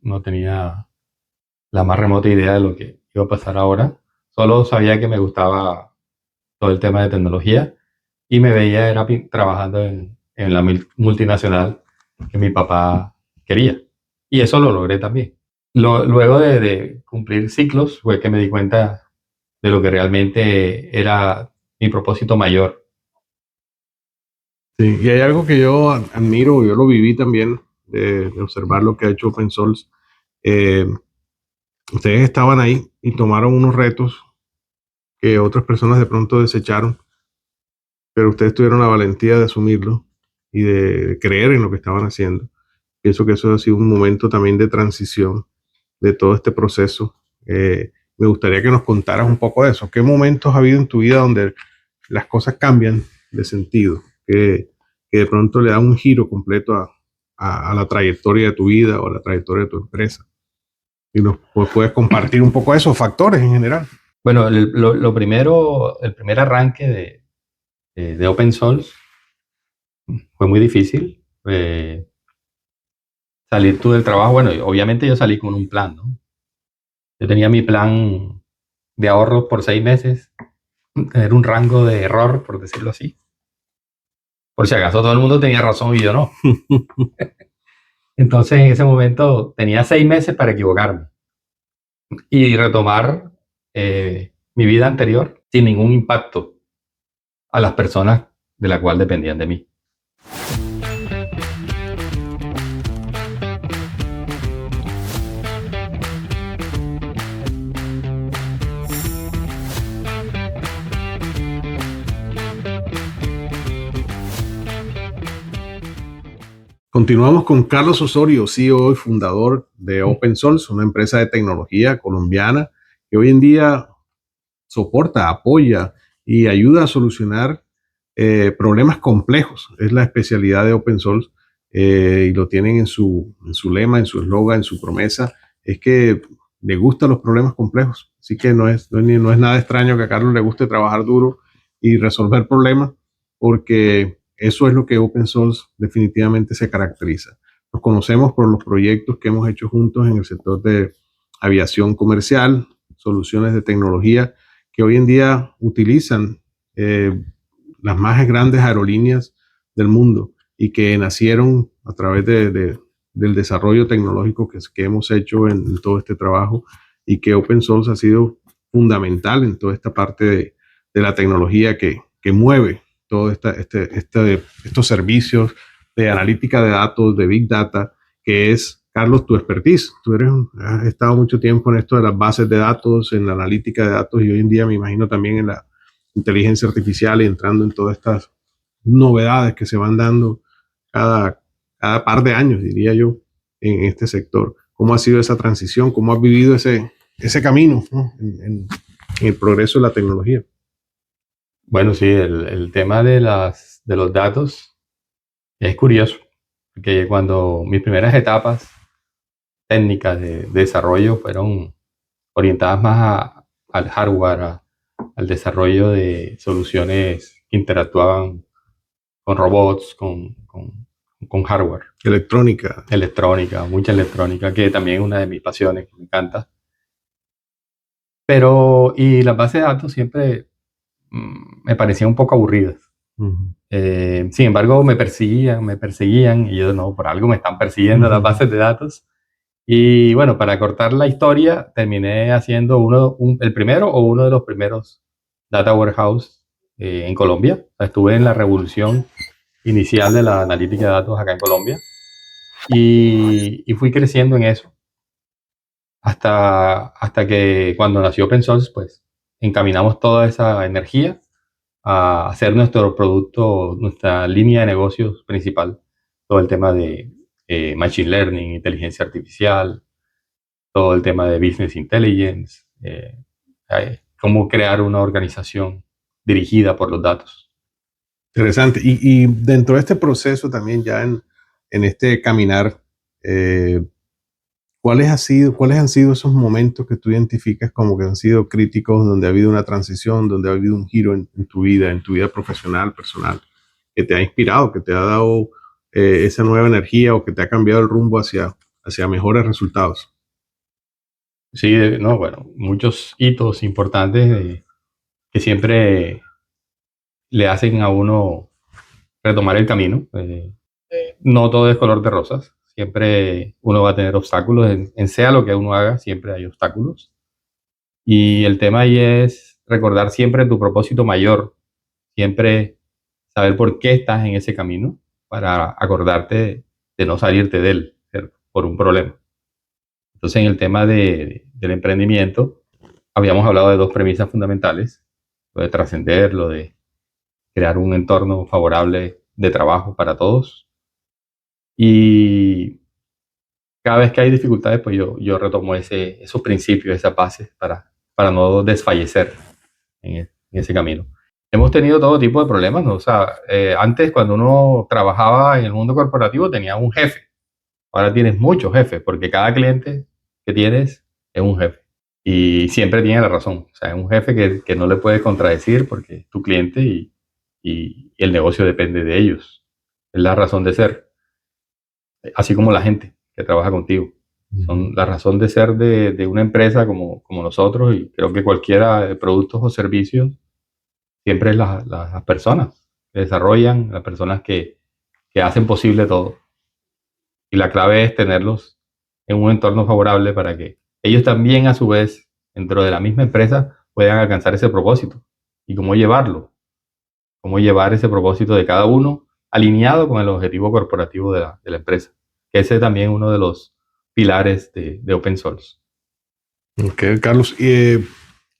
no tenía la más remota idea de lo que iba a pasar ahora. Solo sabía que me gustaba todo el tema de tecnología y me veía era trabajando en la multinacional que mi papá quería. Y eso lo logré también. Luego de cumplir ciclos fue que me di cuenta de lo que realmente era mi propósito mayor. Sí, y hay algo que yo admiro, yo lo viví también, de observar lo que ha hecho Open Source. Ustedes estaban ahí y tomaron unos retos que otras personas de pronto desecharon, pero ustedes tuvieron la valentía de asumirlo y de creer en lo que estaban haciendo. Pienso que eso ha sido un momento también de transición de todo este proceso. Me gustaría que nos contaras un poco de eso. ¿Qué momentos ha habido en tu vida donde las cosas cambian de sentido? Que de pronto le da un giro completo a la trayectoria de tu vida o a la trayectoria de tu empresa. Y nos puedes compartir un poco de esos factores en general. Bueno, lo primero, el primer arranque de Open Source fue muy difícil. Salir tú del trabajo, bueno, obviamente yo salí con un plan, ¿no? Yo tenía mi plan de ahorro por 6 meses, tener un rango de error, por decirlo así. Por si acaso todo el mundo tenía razón y yo no. Entonces en ese momento tenía 6 meses para equivocarme y retomar mi vida anterior sin ningún impacto a las personas de la cual dependían de mí. Continuamos con Carlos Osorio, CEO y fundador de Open Source, una empresa de tecnología colombiana que hoy en día soporta, apoya y ayuda a solucionar problemas complejos. Es la especialidad de Open Source y lo tienen en su lema, en su eslogan, en su promesa. Es que le gustan los problemas complejos. Así que no es nada extraño que a Carlos le guste trabajar duro y resolver problemas, porque eso es lo que Open Source definitivamente se caracteriza. Nos conocemos por los proyectos que hemos hecho juntos en el sector de aviación comercial, soluciones de tecnología que hoy en día utilizan las más grandes aerolíneas del mundo y que nacieron a través del desarrollo tecnológico que hemos hecho en todo este trabajo, y que Open Source ha sido fundamental en toda esta parte de la tecnología que mueve todos estos servicios de analítica de datos, de Big Data, que es, Carlos, tu expertise. Tú has estado mucho tiempo en esto de las bases de datos, en la analítica de datos, y hoy en día me imagino también en la inteligencia artificial, y entrando en todas estas novedades que se van dando cada par de años, diría yo, en este sector. ¿Cómo ha sido esa transición? ¿Cómo has vivido ese camino, ¿no? en el progreso de la tecnología? Bueno, sí, el tema de los datos es curioso, porque cuando mis primeras etapas técnicas de desarrollo fueron orientadas más al hardware, al desarrollo de soluciones que interactuaban con robots, con hardware. Electrónica, mucha electrónica, que también es una de mis pasiones, que me encanta. Y las bases de datos siempre me parecían un poco aburridas. Uh-huh. Sin embargo, me perseguían, y yo, no, por algo me están persiguiendo las bases de datos. Y bueno, para cortar la historia, terminé haciendo el primero o uno de los primeros data warehouse en Colombia. O sea, estuve en la revolución inicial de la analítica de datos acá en Colombia, y fui creciendo en eso hasta que cuando nació Open Source, pues encaminamos toda esa energía a hacer nuestro producto, nuestra línea de negocios principal, todo el tema de Machine Learning, inteligencia artificial, todo el tema de Business Intelligence, cómo crear una organización dirigida por los datos. Interesante. Y dentro de este proceso también, ya en este caminar, ¿cuáles han sido esos momentos que tú identificas como que han sido críticos, donde ha habido una transición, donde ha habido un giro en tu vida profesional, personal, que te ha inspirado, que te ha dado esa nueva energía, o que te ha cambiado el rumbo hacia mejores resultados? Sí, bueno, muchos hitos importantes que siempre le hacen a uno retomar el camino. No todo es color de rosas. Siempre uno va a tener obstáculos. En sea lo que uno haga, siempre hay obstáculos. Y el tema ahí es recordar siempre tu propósito mayor. Siempre saber por qué estás en ese camino, para acordarte de no salirte de él, ¿cierto?, por un problema. Entonces, en el tema del emprendimiento, habíamos hablado de dos premisas fundamentales: lo de trascender, lo de crear un entorno favorable de trabajo para todos. Y cada vez que hay dificultades, pues yo retomo esos principios, esas bases, para no desfallecer en ese camino. Hemos tenido todo tipo de problemas, ¿no? O sea, antes, cuando uno trabajaba en el mundo corporativo, tenía un jefe. Ahora tienes muchos jefes, porque cada cliente que tienes es un jefe. Y siempre tiene la razón. O sea, es un jefe que no le puedes contradecir, porque es tu cliente y el negocio depende de ellos. Es la razón de ser. Así como la gente que trabaja contigo. Son la razón de ser de una empresa como nosotros, y creo que cualquiera de productos o servicios, siempre es las personas que desarrollan, las personas que hacen posible todo. Y la clave es tenerlos en un entorno favorable, para que ellos también, a su vez, dentro de la misma empresa, puedan alcanzar ese propósito. Y cómo llevar ese propósito de cada uno alineado con el objetivo corporativo de la empresa. Ese es también uno de los pilares de Open Source. Ok, Carlos.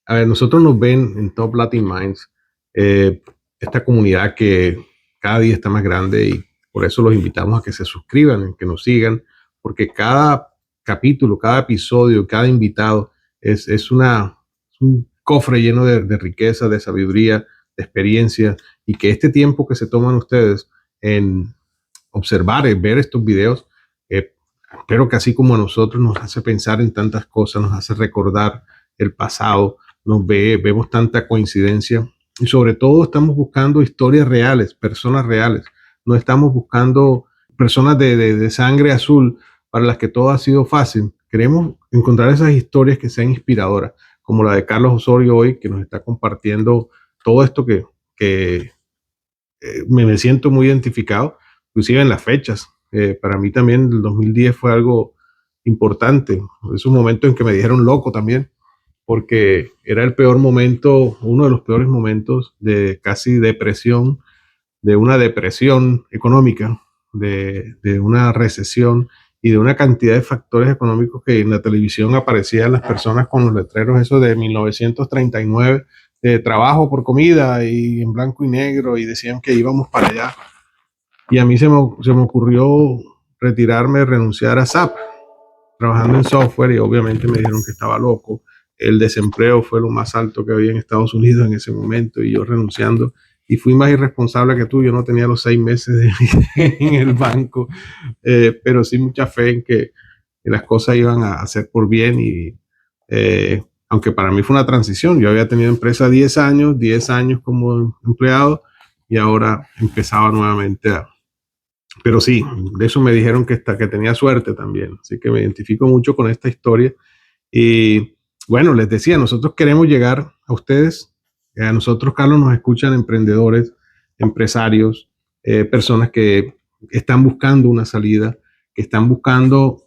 A ver, nosotros nos ven en Top Latin Minds, esta comunidad que cada día está más grande, y por eso los invitamos a que se suscriban, que nos sigan, porque cada capítulo, cada episodio, cada invitado es un cofre lleno de riqueza, de sabiduría, de experiencia, y que este tiempo que se toman ustedes en observar, en ver estos videos, espero que así como a nosotros nos hace pensar en tantas cosas, nos hace recordar el pasado, vemos tanta coincidencia, y sobre todo estamos buscando historias reales, personas reales. No estamos buscando personas de sangre azul para las que todo ha sido fácil. Queremos encontrar esas historias que sean inspiradoras, como la de Carlos Osorio hoy, que nos está compartiendo todo esto que me siento muy identificado, inclusive en las fechas. Para mí también el 2010 fue algo importante. Es un momento en que me dijeron loco también, porque era el peor momento, uno de los peores momentos de casi depresión, de una depresión económica, de una recesión y de una cantidad de factores económicos que en la televisión aparecían las personas con los letreros esos de 1939, de trabajo por comida y en blanco y negro, y decían que íbamos para allá. Y a mí se me ocurrió retirarme, renunciar a SAP, trabajando en software, y obviamente me dijeron que estaba loco. El desempleo fue lo más alto que había en Estados Unidos en ese momento, y yo renunciando. Y fui más irresponsable que tú. Yo no tenía los 6 meses en el banco, pero sí mucha fe en que las cosas iban a hacer por bien. Y aunque para mí fue una transición, yo había tenido empresa 10 años, 10 años como empleado, y ahora empezaba nuevamente a... Pero sí, de eso me dijeron que tenía suerte también. Así que me identifico mucho con esta historia. Y bueno, les decía, nosotros queremos llegar a ustedes. A nosotros, Carlos, nos escuchan emprendedores, empresarios, personas que están buscando una salida, que están buscando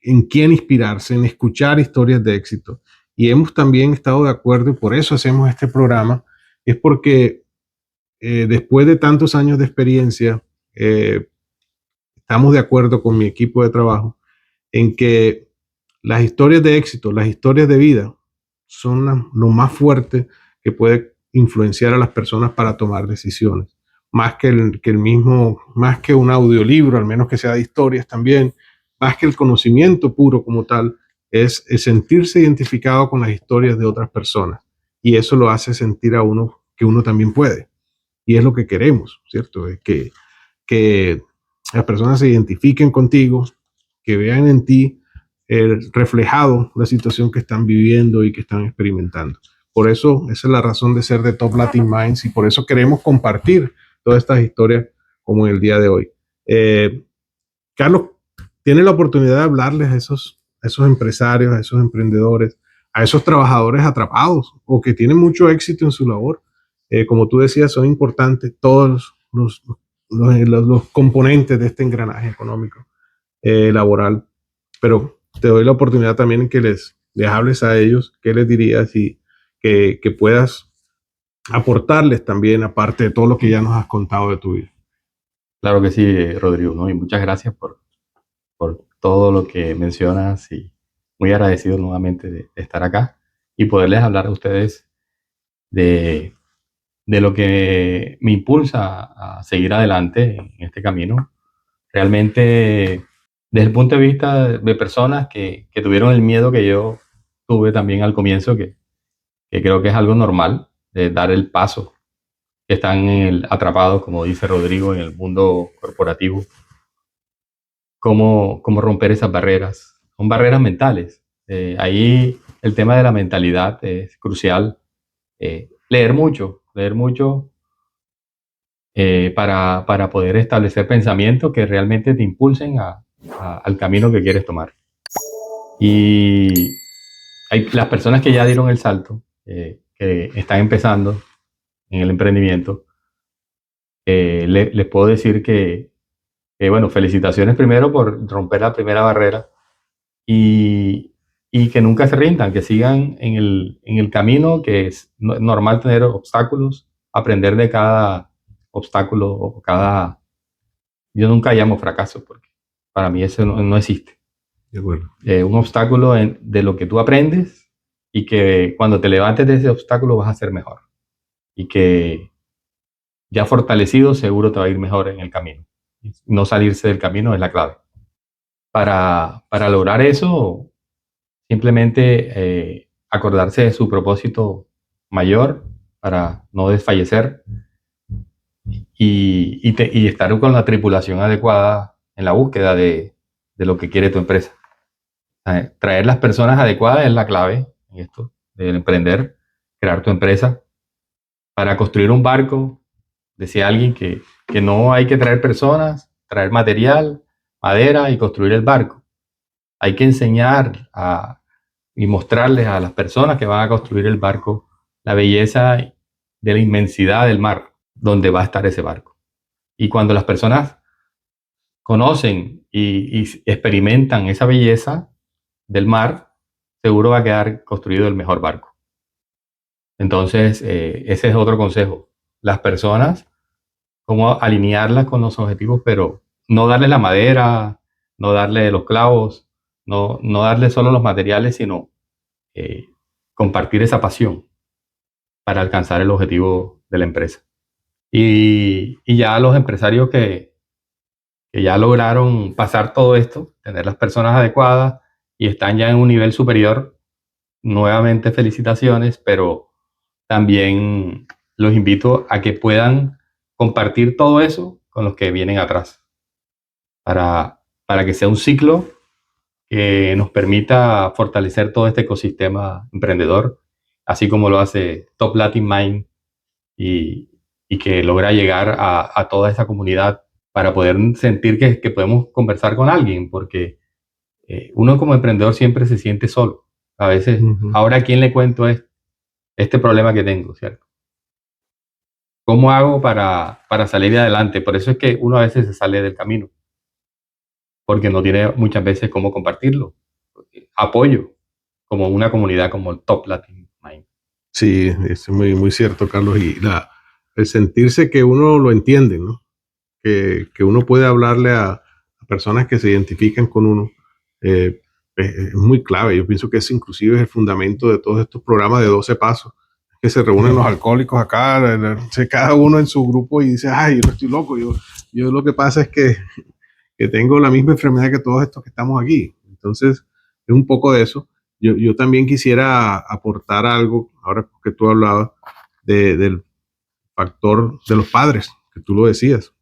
en quién inspirarse, en escuchar historias de éxito. Y hemos también estado de acuerdo, y por eso hacemos este programa, es porque después de tantos años de experiencia, estamos de acuerdo con mi equipo de trabajo en que las historias de éxito, las historias de vida, son lo más fuerte que puede influenciar a las personas para tomar decisiones. Más que el mismo, más que un audiolibro, al menos que sea de historias también, más que el conocimiento puro como tal, es sentirse identificado con las historias de otras personas. Y eso lo hace sentir a uno que uno también puede. Y es lo que queremos, ¿cierto? Es que las personas se identifiquen contigo, que vean en ti reflejado la situación que están viviendo y que están experimentando. Por eso, esa es la razón de ser de Top Latin Minds, y por eso queremos compartir todas estas historias como en el día de hoy. Carlos, tiene la oportunidad de hablarles a esos empresarios, a esos emprendedores, a esos trabajadores atrapados o que tienen mucho éxito en su labor. Como tú decías, son importantes todos los componentes de este engranaje económico, laboral. Pero te doy la oportunidad también en que les hables a ellos, qué les dirías, y que puedas aportarles también, aparte de todo lo que ya nos has contado de tu vida. Claro que sí, Rodrigo, ¿no? Y muchas gracias por todo lo que mencionas, y muy agradecido nuevamente de estar acá y poderles hablar a ustedes de lo que me impulsa a seguir adelante en este camino. Realmente, desde el punto de vista de personas que tuvieron el miedo que yo tuve también al comienzo, que creo que es algo normal, de dar el paso, que están atrapados, como dice Rodrigo, en el mundo corporativo. Cómo romper esas barreras. Son barreras mentales. Ahí el tema de la mentalidad es crucial. Leer mucho para poder establecer pensamientos que realmente te impulsen al camino que quieres tomar. Y hay las personas que ya dieron el salto, que están empezando en el emprendimiento, les puedo decir que, bueno, felicitaciones primero por romper la primera barrera, y que nunca se rindan, que sigan en el camino, que es normal tener obstáculos, aprender de cada obstáculo o cada... Yo nunca llamo fracaso, porque para mí eso no existe. De acuerdo. Un obstáculo de lo que tú aprendes, y que cuando te levantes de ese obstáculo vas a ser mejor, y que ya fortalecido seguro te va a ir mejor en el camino. No salirse del camino es la clave. Para lograr eso, simplemente acordarse de su propósito mayor para no desfallecer, y estar con la tripulación adecuada en la búsqueda de lo que quiere tu empresa. Traer las personas adecuadas es la clave en esto del emprender, crear tu empresa. Para construir un barco, decía alguien que no hay que traer personas, traer material, madera y construir el barco. Hay que enseñar y mostrarles a las personas que van a construir el barco la belleza de la inmensidad del mar, donde va a estar ese barco. Y cuando las personas conocen y experimentan esa belleza del mar, seguro va a quedar construido el mejor barco. Entonces, ese es otro consejo. Las personas, cómo alinearlas con los objetivos, pero no darle la madera, no darle los clavos, no darle solo los materiales, sino compartir esa pasión para alcanzar el objetivo de la empresa. Y ya los empresarios que ya lograron pasar todo esto, tener las personas adecuadas y están ya en un nivel superior, nuevamente felicitaciones, pero también los invito a que puedan compartir todo eso con los que vienen atrás, para que sea un ciclo que nos permita fortalecer todo este ecosistema emprendedor, así como lo hace Top Latin Mind y que logra llegar a toda esa comunidad para poder sentir que podemos conversar con alguien, porque uno como emprendedor siempre se siente solo. A veces, ahora, ¿a quién le cuento este problema que tengo, cierto? ¿Cómo hago para salir adelante? Por eso es que uno a veces se sale del camino, porque no tiene muchas veces cómo compartirlo. Apoyo, como una comunidad como el Top Latin Mind. Sí, es muy, muy cierto, Carlos. Y el sentirse que uno lo entiende, ¿no? Que uno puede hablarle a personas que se identifican con uno, es muy clave. Yo pienso que ese inclusive es el fundamento de todos estos programas de 12 pasos, que se reúnen los alcohólicos acá, cada uno en su grupo y dice, ay, yo no estoy loco, yo lo que pasa es que tengo la misma enfermedad que todos estos que estamos aquí. Entonces, es un poco de eso. Yo también quisiera aportar algo, ahora que tú hablabas del factor de los padres, que tú lo decías.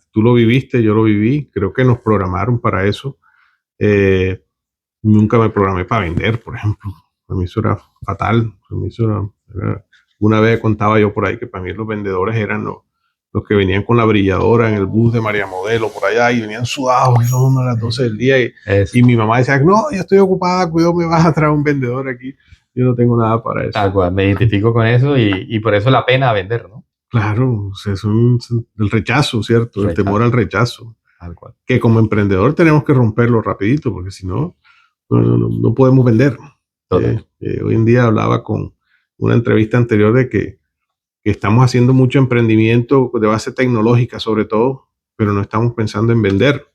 Tú lo viviste, yo lo viví, creo que nos programaron para eso. Nunca me programé para vender, por ejemplo. Para mí eso era fatal. Para mí eso una vez contaba yo por ahí que para mí los vendedores eran los que venían con la brilladora en el bus de María Modelo por allá y venían sudados y son a las 12 del día y mi mamá decía, no, yo estoy ocupada, cuidado, me vas a traer un vendedor aquí. Yo no tengo nada para eso. Tal cual, me identifico con eso y por eso la pena vender, ¿no? Claro, o sea, es el rechazo, ¿cierto? El temor al rechazo. Tal cual. Que como emprendedor tenemos que romperlo rapidito porque si no, no podemos vender. Hoy en día hablaba con una entrevista anterior de que estamos haciendo mucho emprendimiento de base tecnológica sobre todo, pero no estamos pensando en vender.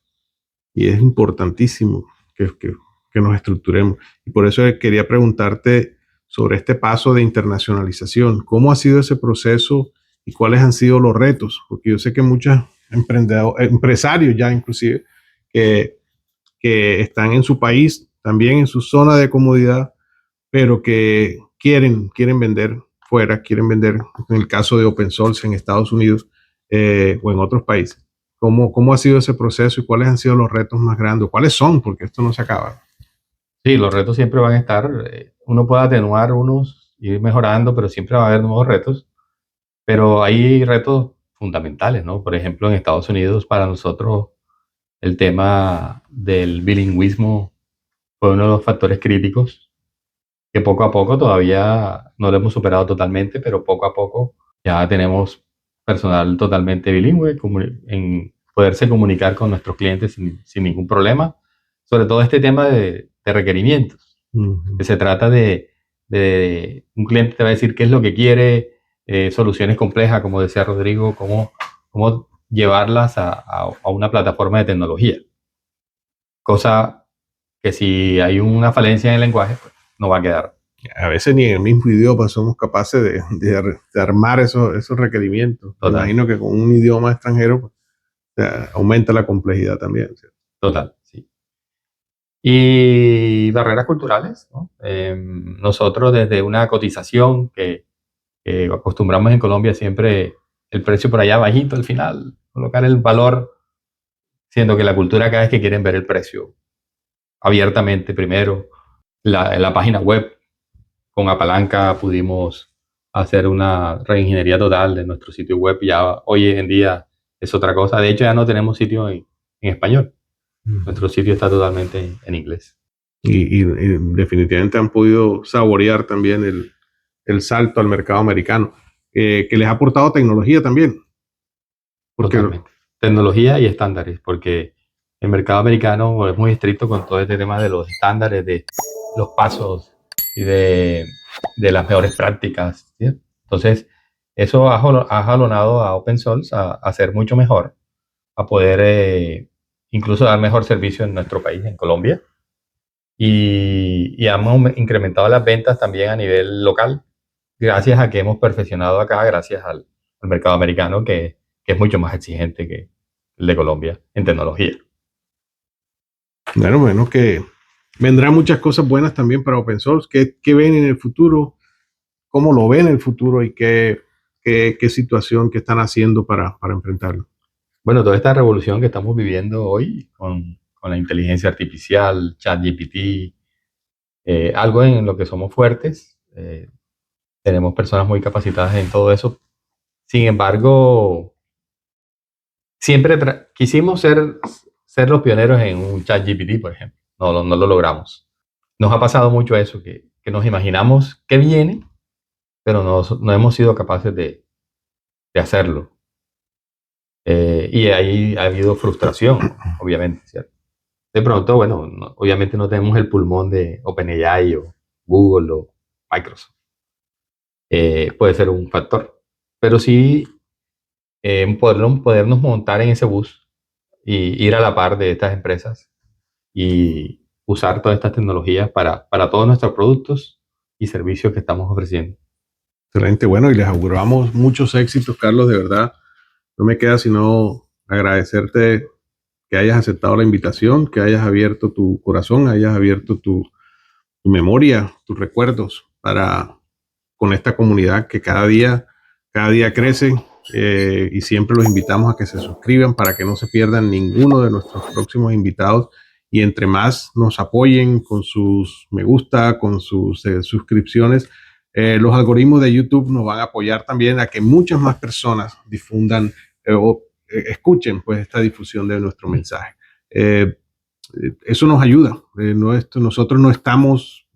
Y es importantísimo que nos estructuremos. Y por eso quería preguntarte sobre este paso de internacionalización. ¿Cómo ha sido ese proceso y cuáles han sido los retos? Porque yo sé que muchos empresarios ya inclusive que están en su país, también en su zona de comodidad, pero que quieren vender fuera, quieren vender, en el caso de Open Source en Estados Unidos o en otros países. ¿Cómo ha sido ese proceso y cuáles han sido los retos más grandes? ¿Cuáles son? Porque esto no se acaba. Sí, los retos siempre van a estar. Uno puede atenuar unos, ir mejorando, pero siempre va a haber nuevos retos. Pero hay retos fundamentales, ¿no? Por ejemplo, en Estados Unidos, para nosotros, el tema del bilingüismo fue uno de los factores críticos que poco a poco todavía no lo hemos superado totalmente, pero poco a poco ya tenemos personal totalmente bilingüe en poderse comunicar con nuestros clientes sin ningún problema. Sobre todo este tema de requerimientos, que se trata de un cliente te va a decir qué es lo que quiere, soluciones complejas, como decía Rodrigo, cómo llevarlas a una plataforma de tecnología. Cosa que si hay una falencia en el lenguaje, pues no va a quedar. A veces ni en el mismo idioma somos capaces de armar esos requerimientos. Me imagino que con un idioma extranjero pues, aumenta la complejidad también, ¿cierto? Total, sí. Y barreras culturales, ¿no? Nosotros desde una cotización que acostumbramos en Colombia siempre el precio por allá bajito al final, colocar el valor, siendo que la cultura acá es que quieren ver el precio abiertamente primero. La página web, con Apalanca pudimos hacer una reingeniería total de nuestro sitio web. Ya hoy en día es otra cosa. De hecho, ya no tenemos sitio en español. Nuestro sitio está totalmente en inglés. Y definitivamente han podido saborear también el salto al mercado americano, que les ha aportado tecnología también. Totalmente. Tecnología y estándares, porque el mercado americano es muy estricto con todo este tema de los estándares, de los pasos y de las mejores prácticas, ¿sí? Entonces, eso ha jalonado a Open Source a ser mucho mejor, a poder incluso dar mejor servicio en nuestro país, en Colombia. Y hemos incrementado las ventas también a nivel local, gracias a que hemos perfeccionado acá, gracias al mercado americano, que es mucho más exigente que el de Colombia en tecnología. Bueno, que vendrán muchas cosas buenas también para Open Source. ¿Qué ven en el futuro? ¿Cómo lo ven en el futuro? ¿Y qué situación que están haciendo para enfrentarlo? Bueno, toda esta revolución que estamos viviendo hoy con la inteligencia artificial, ChatGPT, algo en lo que somos fuertes, tenemos personas muy capacitadas en todo eso. Sin embargo, siempre quisimos ser los pioneros en un ChatGPT, por ejemplo. No lo logramos. Nos ha pasado mucho eso, que nos imaginamos que viene, pero no hemos sido capaces de hacerlo. Y ahí ha habido frustración, obviamente, ¿cierto? De pronto, bueno, obviamente no tenemos el pulmón de OpenAI o Google o Microsoft. Puede ser un factor. Pero sí podernos montar en ese bus y ir a la par de estas empresas y usar todas estas tecnologías para todos nuestros productos y servicios que estamos ofreciendo. Excelente, bueno, y les auguramos muchos éxitos, Carlos, de verdad. No me queda sino agradecerte que hayas aceptado la invitación, que hayas abierto tu corazón, hayas abierto tu memoria, tus recuerdos con esta comunidad que cada día crece, y siempre los invitamos a que se suscriban para que no se pierdan ninguno de nuestros próximos invitados, y entre más nos apoyen con sus me gusta, con sus suscripciones, los algoritmos de YouTube nos van a apoyar también a que muchas más personas difundan o escuchen pues esta difusión de nuestro mensaje. Eso nos ayuda. Nosotros no estamos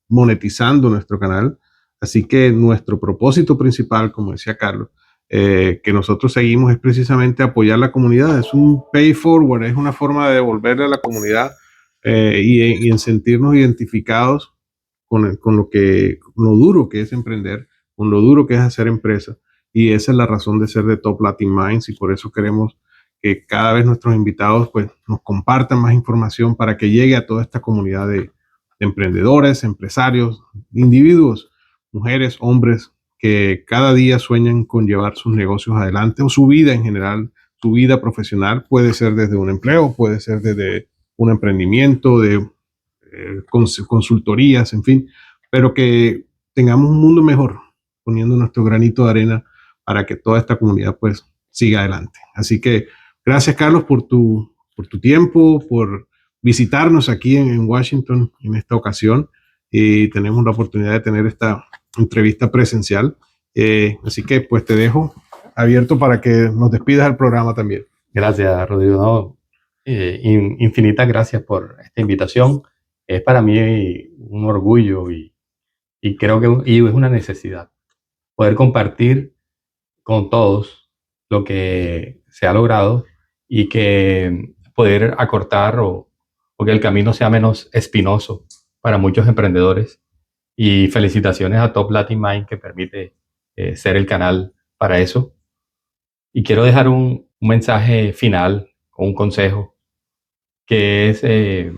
monetizando nuestro canal, así que nuestro propósito principal, como decía Carlos, que nosotros seguimos, es precisamente apoyar la comunidad. Es un pay forward, es una forma de devolverle a la comunidad, y en sentirnos identificados con lo duro que es emprender, con lo duro que es hacer empresa. Y esa es la razón de ser de Top Latin Minds, y por eso queremos que cada vez nuestros invitados pues nos compartan más información para que llegue a toda esta comunidad de emprendedores, empresarios, individuos, mujeres, hombres, que cada día sueñan con llevar sus negocios adelante, o su vida en general, su vida profesional. Puede ser desde un empleo, puede ser desde un emprendimiento, de consultorías, en fin, pero que tengamos un mundo mejor, poniendo nuestro granito de arena para que toda esta comunidad pues siga adelante. Así que gracias, Carlos, por tu tiempo, por visitarnos aquí en Washington en esta ocasión, y tenemos la oportunidad de tener esta entrevista presencial. Así que pues te dejo abierto para que nos despidas del programa también. Gracias, Rodrigo. No, infinitas gracias por esta invitación. Es para mí un orgullo y creo que es una necesidad poder compartir con todos lo que se ha logrado y que poder acortar o que el camino sea menos espinoso para muchos emprendedores. Y felicitaciones a Top Latin Mind, que permite ser el canal para eso. Y quiero dejar un mensaje final, un consejo, que es,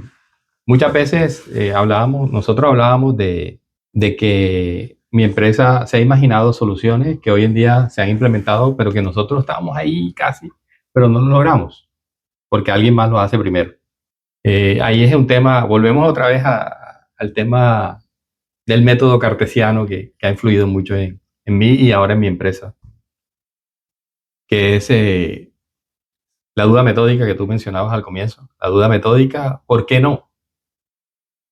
muchas veces nosotros hablábamos de que mi empresa se ha imaginado soluciones que hoy en día se han implementado, pero que nosotros estábamos ahí casi, pero no lo logramos, porque alguien más lo hace primero. Ahí es un tema, volvemos otra vez al tema del método cartesiano que ha influido mucho en mí y ahora en mi empresa, que es la duda metódica que tú mencionabas al comienzo. La duda metódica, ¿por qué no?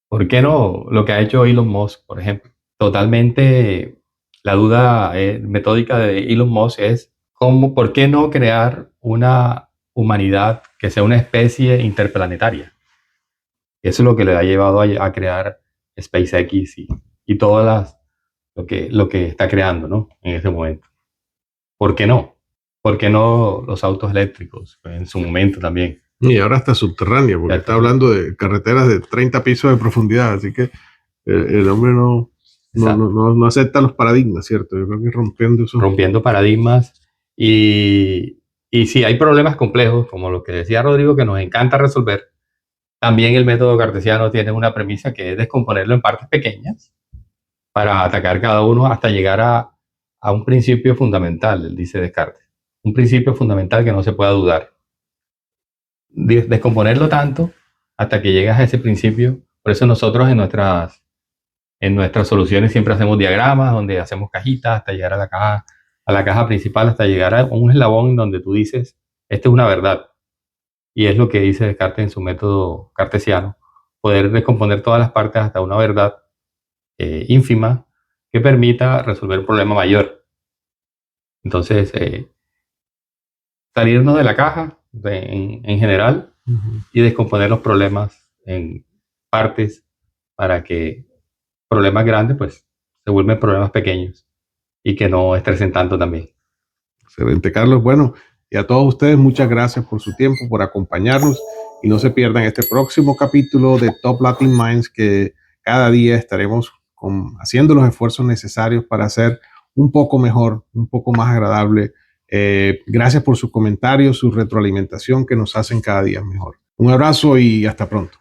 ¿Por qué no? Lo que ha hecho Elon Musk, por ejemplo. Totalmente, la duda metódica de Elon Musk es ¿por qué no crear una humanidad que sea una especie interplanetaria? Eso es lo que le ha llevado a crear SpaceX y todas lo que está creando, ¿no? En este momento. ¿Por qué no? ¿Por qué no los autos eléctricos en su momento también? Y ahora está subterránea, porque Ya está está. hablando de carreteras de 30 pisos de profundidad, así que el hombre Exacto. no acepta los paradigmas, ¿cierto? Yo creo que rompiendo eso. Rompiendo paradigmas y si hay problemas complejos, como lo que decía Rodrigo, que nos encanta resolver, también el método cartesiano tiene una premisa que es descomponerlo en partes pequeñas para atacar cada uno hasta llegar a un principio fundamental, dice Descartes. Un principio fundamental que no se pueda dudar. Descomponerlo tanto hasta que llegas a ese principio. Por eso nosotros en nuestras soluciones siempre hacemos diagramas donde hacemos cajitas hasta llegar a la caja principal, hasta llegar a un eslabón donde tú dices, esta es una verdad. Y es lo que dice Descartes en su método cartesiano, poder descomponer todas las partes hasta una verdad ínfima que permita resolver un problema mayor. Entonces, salirnos de la caja en general y descomponer los problemas en partes para que problemas grandes pues se vuelven problemas pequeños y que no estresen tanto también. Excelente, Carlos. Bueno, y a todos ustedes, muchas gracias por su tiempo, por acompañarnos. Y no se pierdan este próximo capítulo de Top Latin Minds, que cada día estaremos haciendo los esfuerzos necesarios para hacer un poco mejor, un poco más agradable. Gracias por sus comentarios, su retroalimentación que nos hacen cada día mejor. Un abrazo y hasta pronto.